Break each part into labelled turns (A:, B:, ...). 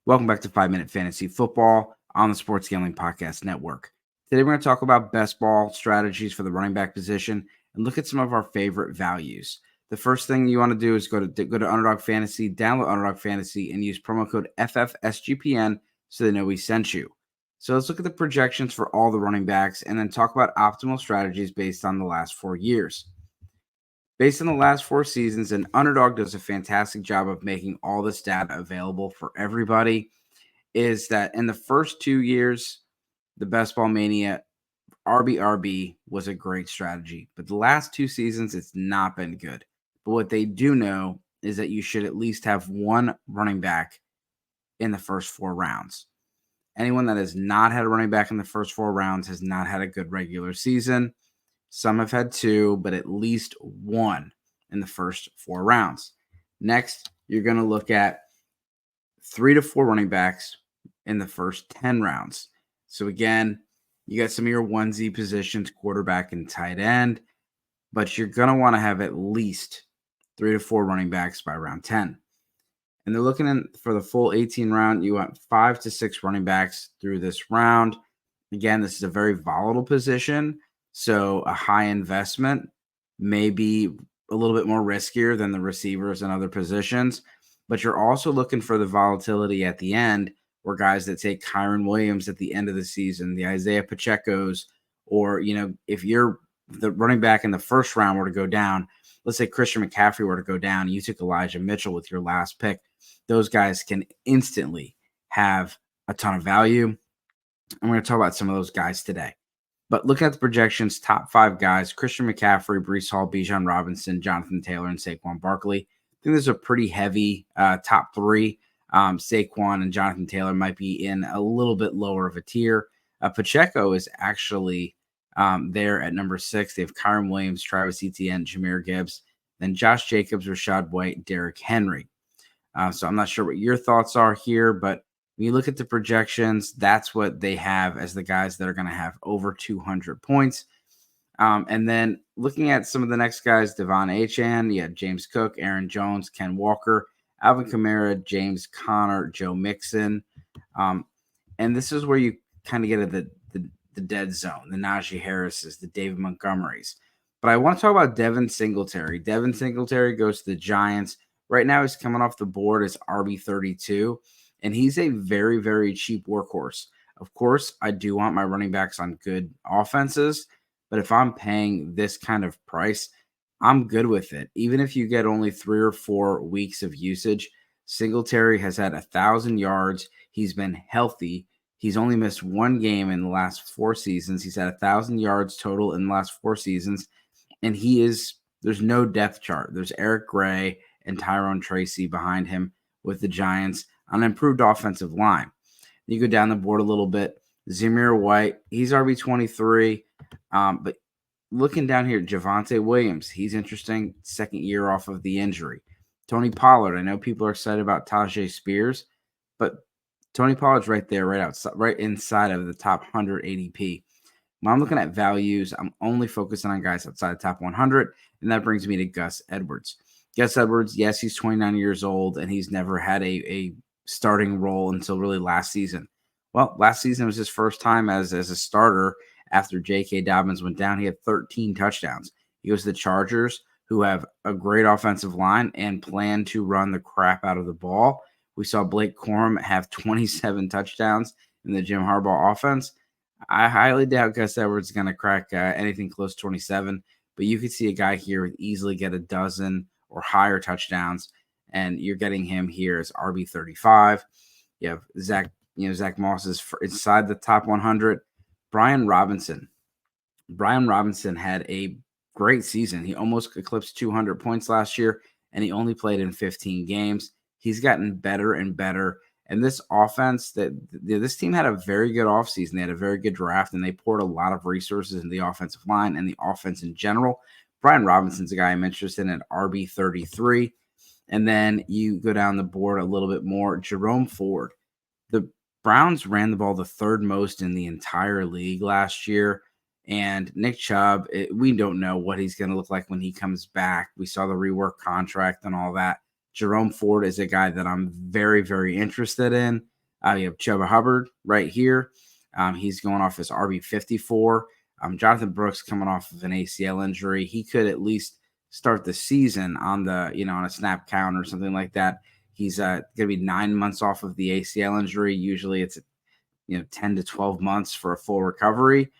A: Welcome back to 5-Minute Fantasy Football on the Sports Gambling Podcast Network. Today we're going to talk about best ball strategies for the running back position and look at some of our favorite values. The first thing you want to do is go to Underdog Fantasy, download Underdog Fantasy, and use promo code FFSGPN so they know we sent you. So let's look at the projections for all the running backs and then talk about optimal strategies based on the last 4 years. Based on the last 4 seasons, and Underdog does a fantastic job of making all this data available for everybody, is that in the first 2 years, the Best Ball Mania RBRB was a great strategy. But the last 2 seasons, it's not been good. But what they do know is that you should at least have one running back in the first 4 rounds. Anyone that has not had a running back in the first 4 rounds has not had a good regular season. Some have had 2, but at least 1 in the first 4 rounds. Next, you're going to look at 3 to 4 running backs in the first 10 rounds. So again, you got some of your onesie positions, quarterback and tight end, but you're going to want to have at least 3 to 4 running backs by round 10. And they're looking for the full 18 round. You want 5 to 6 running backs through this round. Again, this is a very volatile position. So a high investment may be a little bit more riskier than the receivers and other positions, but you're also looking for the volatility at the end, where guys that take Kyren Williams at the end of the season, the Isaiah Pacheco's, or, if you're the running back in the first round were to go down, let's say Christian McCaffrey were to go down, and you took Elijah Mitchell with your last pick, those guys can instantly have a ton of value. I'm going to talk about some of those guys today. But looking at the projections, top 5 guys: Christian McCaffrey, Breece Hall, Bijan Robinson, Jonathan Taylor, and Saquon Barkley. I think there's a pretty heavy top 3. Saquon and Jonathan Taylor might be in a little bit lower of a tier. Pacheco is actually there at number 6. They have Kyren Williams, Travis Etienne, Jahmyr Gibbs, then Josh Jacobs, Rashad White, Derrick Henry. So I'm not sure what your thoughts are here, but when you look at the projections, that's what they have as the guys that are going to have over 200 points. And then looking at some of the next guys, Devon Achane, you have James Cook, Aaron Jones, Ken Walker, Alvin Kamara, James Conner, Joe Mixon. And this is where you kind of get at the dead zone, the Najee Harris's, the David Montgomerys. But I want to talk about Devin Singletary. Devin Singletary goes to the Giants. Right now he's coming off the board as RB32. And he's a very, very cheap workhorse. Of course, I do want my running backs on good offenses, but if I'm paying this kind of price, I'm good with it. Even if you get only 3 or 4 weeks of usage, Singletary has had 1,000 yards. He's been healthy. He's only missed 1 game in the last 4 seasons. He's had 1,000 yards total in the last 4 seasons. And there's no depth chart. There's Eric Gray and Tyrone Tracy behind him with the Giants on an improved offensive line. You go down the board a little bit. Jahmyr White, he's RB23. But looking down here, Javonte Williams, he's interesting. 2nd year off of the injury. Tony Pollard, I know people are excited about Tajay Spears, but Tony Pollard's right there, right outside, right inside of the top 100 ADP. When I'm looking at values, I'm only focusing on guys outside the top 100, and that brings me to Gus Edwards. Gus Edwards, yes, he's 29 years old, and he's never had a starting role until really last season. Well, last season was his first time as a starter after J.K. Dobbins went down. He had 13 touchdowns. He goes to the Chargers, who have a great offensive line and plan to run the crap out of the ball. We saw Blake Corum have 27 touchdowns in the Jim Harbaugh offense. I highly doubt Gus Edwards is going to crack anything close to 27, but you could see a guy here easily get a dozen or higher touchdowns, and you're getting him here as RB35. You have Zach Moss is inside the top 100. Brian Robinson had a great season. He almost eclipsed 200 points last year, and he only played in 15 games. He's gotten better and better. And this offense, this team had a very good offseason. They had a very good draft, and they poured a lot of resources in the offensive line and the offense in general. Brian Robinson's a guy I'm interested in at RB33. And then you go down the board a little bit more. Jerome Ford. The Browns ran the ball the 3rd most in the entire league last year. And Nick Chubb, we don't know what he's going to look like when he comes back. We saw the rework contract and all that. Jerome Ford is a guy that I'm very, very interested in. You have Chuba Hubbard right here. He's going off his RB54. Jonathan Brooks coming off of an ACL injury. He could at least start the season on the, on a snap count or something like that. He's going to be 9 months off of the ACL injury. Usually it's 10 to 12 months for a full recovery.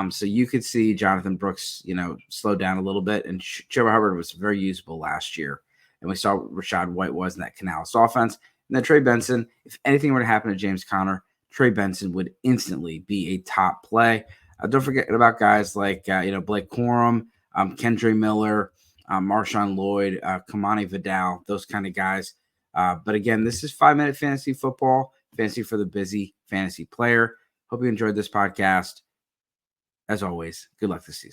A: So you could see Jonathan Brooks, slow down a little bit. And Chuba Hubbard was very usable last year. And we saw what Rachaad White was in that Canales offense. And then Trey Benson, if anything were to happen to James Conner, Trey Benson would instantly be a top play. Don't forget about guys like, Blake Corum, Kendre Miller, Marshawn Lloyd, Kamani Vidal, those kind of guys. But again, this is 5-minute fantasy football, fantasy for the busy fantasy player. Hope you enjoyed this podcast. As always, good luck this season.